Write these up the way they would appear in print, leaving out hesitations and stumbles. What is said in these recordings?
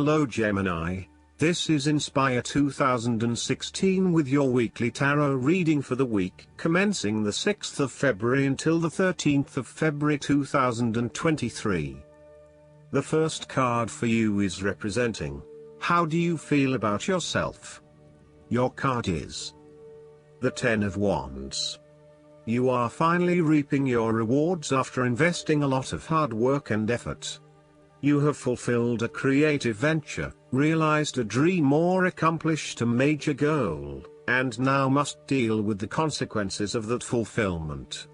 Hello Gemini, this is Inspire 2016 with your weekly tarot reading for the week commencing the 6th of February until the 13th of February 2023. The first card for you is representing, how do you feel about yourself? Your card is the Ten of Wands. You are finally reaping your rewards after investing a lot of hard work and effort. You have fulfilled a creative venture, realized a dream or accomplished a major goal, and now must deal with the consequences of that fulfillment.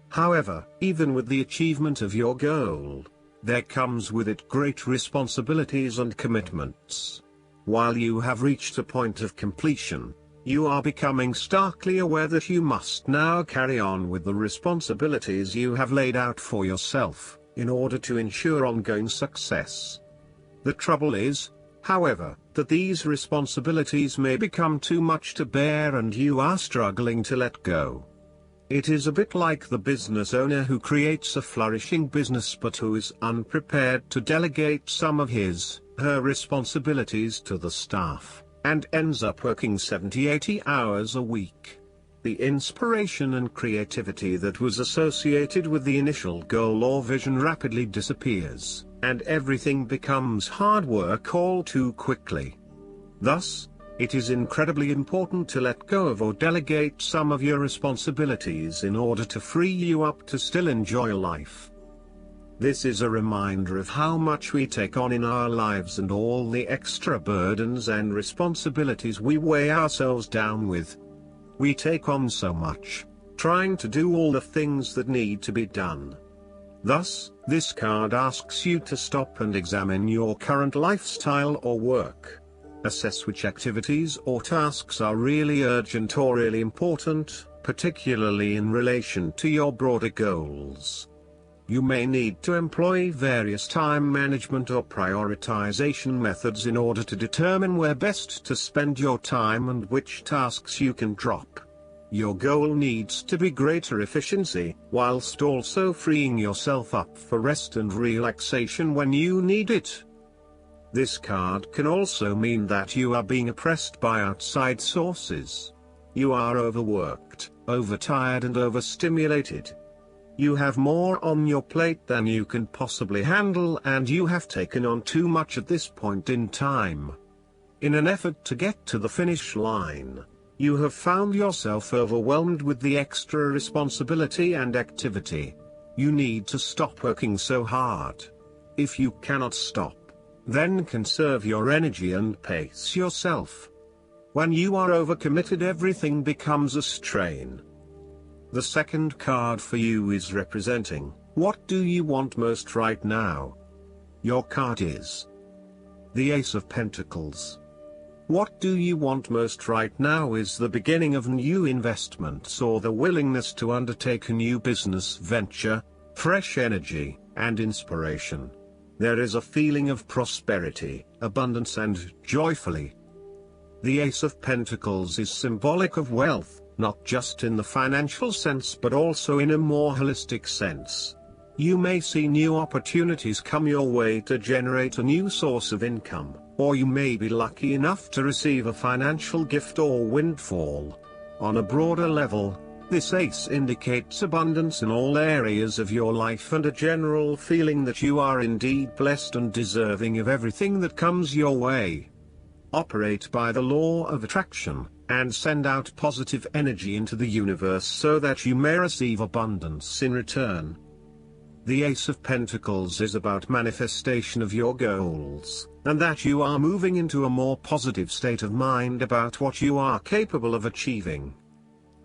However, even with the achievement of your goal, there comes with it great responsibilities and commitments. While you have reached a point of completion, you are becoming starkly aware that you must now carry on with the responsibilities you have laid out for yourself, in order to ensure ongoing success. The trouble is, however, that these responsibilities may become too much to bear and you are struggling to let go. It is a bit like the business owner who creates a flourishing business but who is unprepared to delegate some of her responsibilities to the staff, and ends up working 70-80 hours a week. The inspiration and creativity that was associated with the initial goal or vision rapidly disappears, and everything becomes hard work all too quickly. Thus, it is incredibly important to let go of or delegate some of your responsibilities in order to free you up to still enjoy life. This is a reminder of how much we take on in our lives and all the extra burdens and responsibilities we weigh ourselves down with. We take on so much, trying to do all the things that need to be done. Thus, this card asks you to stop and examine your current lifestyle or work. Assess which activities or tasks are really urgent or really important, particularly in relation to your broader goals. You may need to employ various time management or prioritization methods in order to determine where best to spend your time and which tasks you can drop. Your goal needs to be greater efficiency, whilst also freeing yourself up for rest and relaxation when you need it. This card can also mean that you are being oppressed by outside sources. You are overworked, overtired and overstimulated. You have more on your plate than you can possibly handle and you have taken on too much at this point in time. In an effort to get to the finish line, you have found yourself overwhelmed with the extra responsibility and activity. You need to stop working so hard. If you cannot stop, then conserve your energy and pace yourself. When you are overcommitted, everything becomes a strain. The second card for you is representing, what do you want most right now? Your card is the Ace of Pentacles. What do you want most right now is the beginning of new investments or the willingness to undertake a new business venture, fresh energy, and inspiration. There is a feeling of prosperity, abundance and joyfully. The Ace of Pentacles is symbolic of wealth, not just in the financial sense but also in a more holistic sense. You may see new opportunities come your way to generate a new source of income, or you may be lucky enough to receive a financial gift or windfall. On a broader level, this ace indicates abundance in all areas of your life and a general feeling that you are indeed blessed and deserving of everything that comes your way. Operate by the law of attraction, and send out positive energy into the universe so that you may receive abundance in return. The Ace of Pentacles is about manifestation of your goals, and that you are moving into a more positive state of mind about what you are capable of achieving.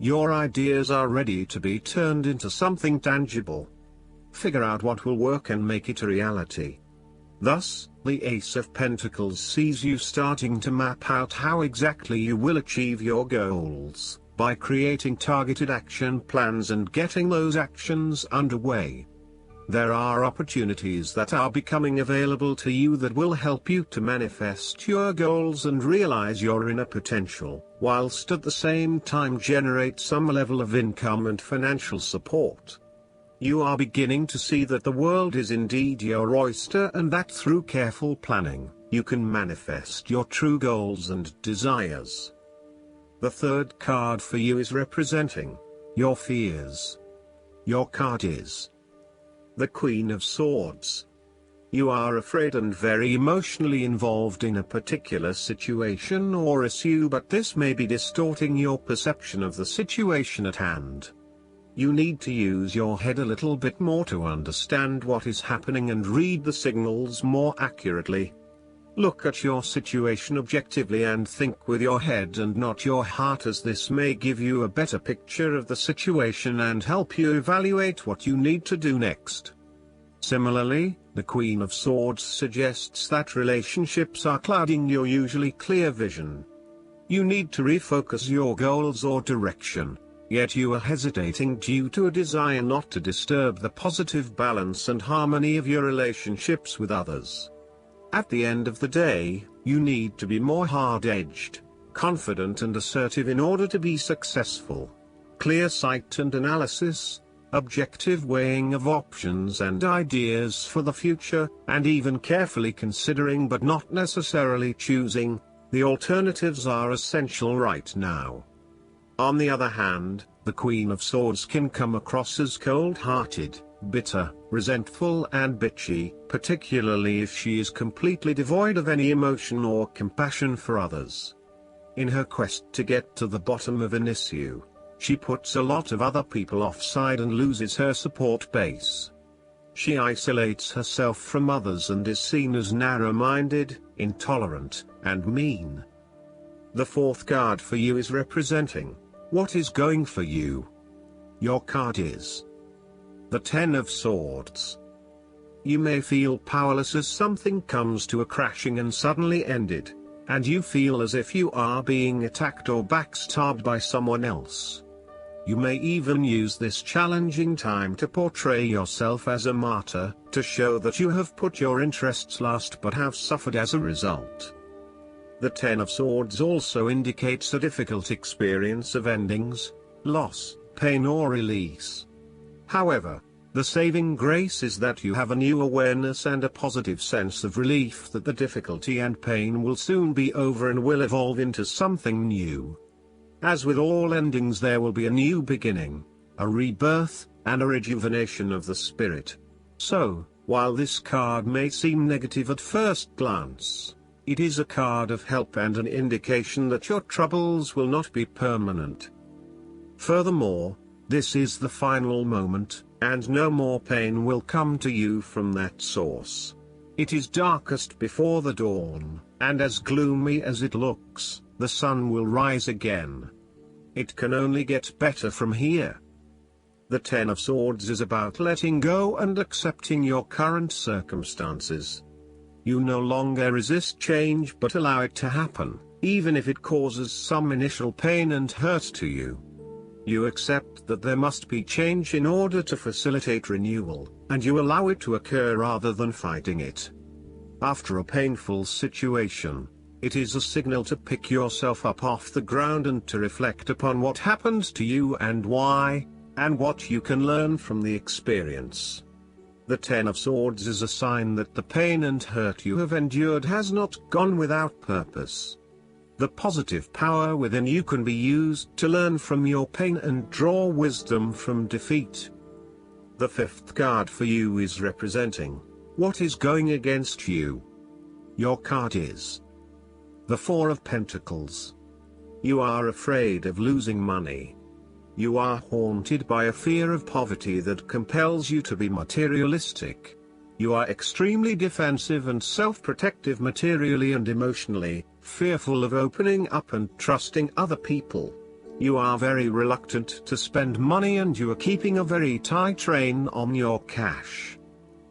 Your ideas are ready to be turned into something tangible. Figure out what will work and make it a reality. Thus, the Ace of Pentacles sees you starting to map out how exactly you will achieve your goals, by creating targeted action plans and getting those actions underway. There are opportunities that are becoming available to you that will help you to manifest your goals and realize your inner potential, whilst at the same time generate some level of income and financial support. You are beginning to see that the world is indeed your oyster and that through careful planning, you can manifest your true goals and desires. The third card for you is representing your fears. Your card is the Queen of Swords. You are afraid and very emotionally involved in a particular situation or issue, but this may be distorting your perception of the situation at hand. You need to use your head a little bit more to understand what is happening and read the signals more accurately. Look at your situation objectively and think with your head and not your heart, as this may give you a better picture of the situation and help you evaluate what you need to do next. Similarly, the Queen of Swords suggests that relationships are clouding your usually clear vision. You need to refocus your goals or direction, yet you are hesitating due to a desire not to disturb the positive balance and harmony of your relationships with others. At the end of the day, you need to be more hard-edged, confident and assertive in order to be successful. Clear sight and analysis, objective weighing of options and ideas for the future, and even carefully considering but not necessarily choosing the alternatives are essential right now. On the other hand, the Queen of Swords can come across as cold-hearted, bitter, resentful and bitchy, particularly if she is completely devoid of any emotion or compassion for others. In her quest to get to the bottom of an issue, she puts a lot of other people offside and loses her support base. She isolates herself from others and is seen as narrow-minded, intolerant, and mean. The fourth card for you is representing what is going for you. Your card is the Ten of Swords. You may feel powerless as something comes to a crashing and suddenly ended, and you feel as if you are being attacked or backstabbed by someone else. You may even use this challenging time to portray yourself as a martyr, to show that you have put your interests last but have suffered as a result. The Ten of Swords also indicates a difficult experience of endings, loss, pain or release. However, the saving grace is that you have a new awareness and a positive sense of relief that the difficulty and pain will soon be over and will evolve into something new. As with all endings, there will be a new beginning, a rebirth, and a rejuvenation of the spirit. So, while this card may seem negative at first glance, it is a card of help and an indication that your troubles will not be permanent. Furthermore, this is the final moment, and no more pain will come to you from that source. It is darkest before the dawn, and as gloomy as it looks, the sun will rise again. It can only get better from here. The Ten of Swords is about letting go and accepting your current circumstances. You no longer resist change but allow it to happen, even if it causes some initial pain and hurt to you. You accept that there must be change in order to facilitate renewal, and you allow it to occur rather than fighting it. After a painful situation, it is a signal to pick yourself up off the ground and to reflect upon what happened to you and why, and what you can learn from the experience. The Ten of Swords is a sign that the pain and hurt you have endured has not gone without purpose. The positive power within you can be used to learn from your pain and draw wisdom from defeat. The fifth card for you is representing what is going against you. Your card is the Four of Pentacles. You are afraid of losing money. You are haunted by a fear of poverty that compels you to be materialistic. You are extremely defensive and self-protective materially and emotionally, fearful of opening up and trusting other people. You are very reluctant to spend money and you are keeping a very tight rein on your cash.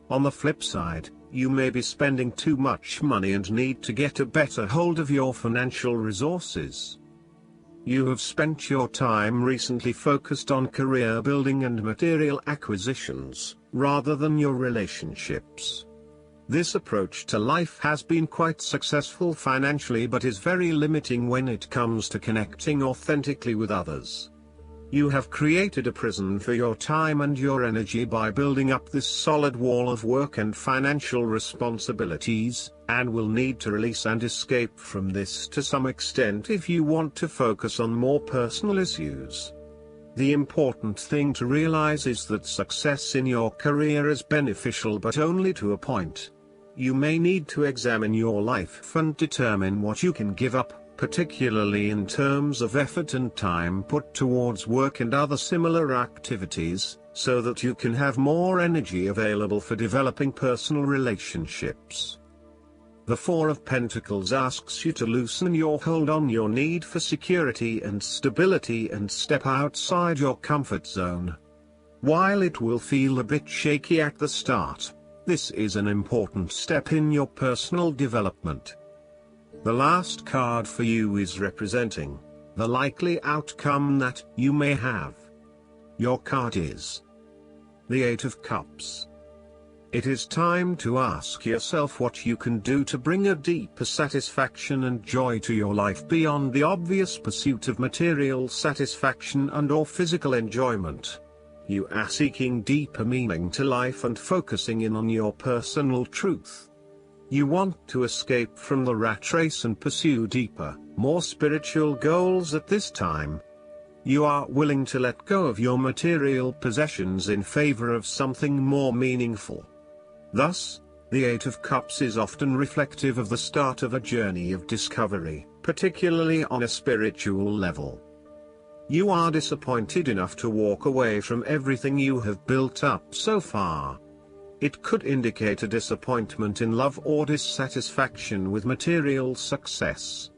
On the flip side, you may be spending too much money and need to get a better hold of your financial resources. You have spent your time recently focused on career building and material acquisitions, rather than your relationships. This approach to life has been quite successful financially but is very limiting when it comes to connecting authentically with others. You have created a prison for your time and your energy by building up this solid wall of work and financial responsibilities, and will need to release and escape from this to some extent if you want to focus on more personal issues. The important thing to realize is that success in your career is beneficial, but only to a point. You may need to examine your life and determine what you can give up, particularly in terms of effort and time put towards work and other similar activities, so that you can have more energy available for developing personal relationships. The Four of Pentacles asks you to loosen your hold on your need for security and stability and step outside your comfort zone. While it will feel a bit shaky at the start, this is an important step in your personal development. The last card for you is representing the likely outcome that you may have. Your card is the Eight of Cups. It is time to ask yourself what you can do to bring a deeper satisfaction and joy to your life beyond the obvious pursuit of material satisfaction and/or physical enjoyment. You are seeking deeper meaning to life and focusing in on your personal truth. You want to escape from the rat race and pursue deeper, more spiritual goals at this time. You are willing to let go of your material possessions in favor of something more meaningful. Thus, the Eight of Cups is often reflective of the start of a journey of discovery, particularly on a spiritual level. You are disappointed enough to walk away from everything you have built up so far. It could indicate a disappointment in love or dissatisfaction with material success.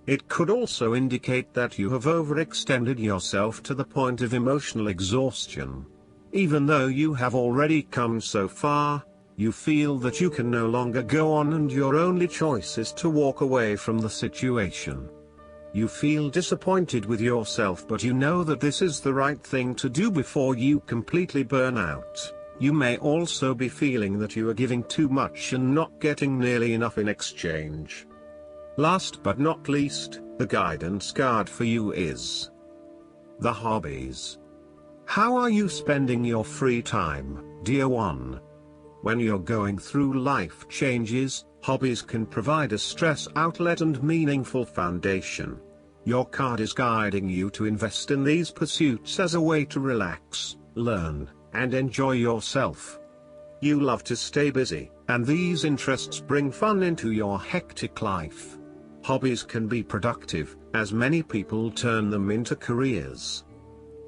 It could also indicate that you have overextended yourself to the point of emotional exhaustion. Even though you have already come so far, you feel that you can no longer go on and your only choice is to walk away from the situation. You feel disappointed with yourself, but you know that this is the right thing to do before you completely burn out. You may also be feeling that you are giving too much and not getting nearly enough in exchange. Last but not least, the guidance card for you is the Hobbies. How are you spending your free time, dear one? When you're going through life changes, hobbies can provide a stress outlet and meaningful foundation. Your card is guiding you to invest in these pursuits as a way to relax, learn, and enjoy yourself. You love to stay busy, and these interests bring fun into your hectic life. Hobbies can be productive, as many people turn them into careers.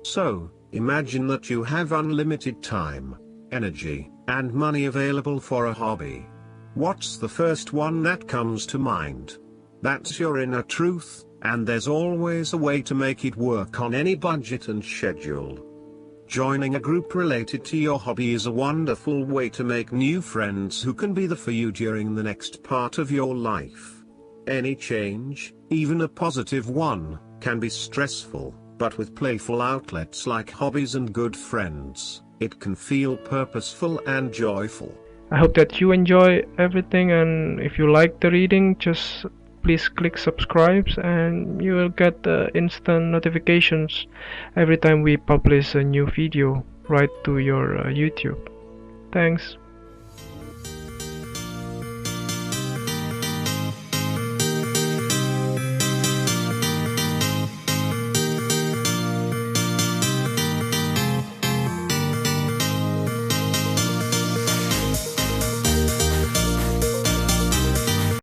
So, imagine that you have unlimited time, energy, and money available for a hobby. What's the first one that comes to mind? That's your inner truth, and there's always a way to make it work on any budget and schedule. Joining a group related to your hobby is a wonderful way to make new friends who can be there for you during the next part of your life. Any change, even a positive one, can be stressful, but with playful outlets like hobbies and good friends, it can feel purposeful and joyful. I hope that you enjoy everything, and if you like the reading, just please click subscribe and you will get instant notifications every time we publish a new video right to your YouTube. Thanks.